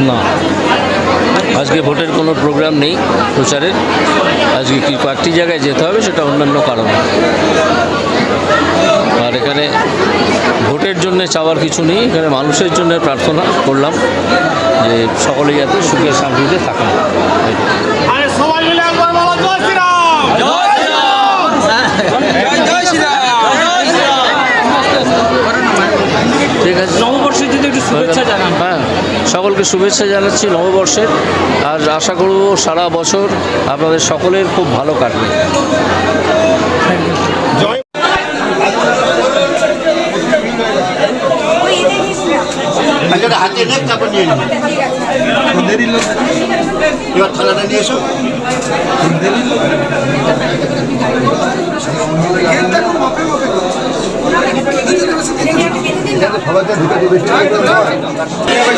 না, আজকে ভোটের কোনো প্রোগ্রাম নেই প্রচারের। আজকে কয়েকটি জায়গায় যেতে হবে, সেটা অন্যান্য কারণে। আর এখানে ভোটের জন্য চাওয়ার কিছু নেই, এখানে মানুষের জন্য প্রার্থনা করলাম যে সকলেই যাতে সুখে শান্তিতে থাকেন। ঠিক আছে, নববর্ষের যদি একটু শুভেচ্ছা জানান। হ্যাঁ, সকলকে শুভেচ্ছা জানাচ্ছি নববর্ষের। আর আশা করব সারা বছর আপনাদের সকলের খুব ভালো কাটবে। হাতে নেক তারপর নিয়ে নিন। এবার থালাটা নিয়ে এসো। সবাইকে ঢুকে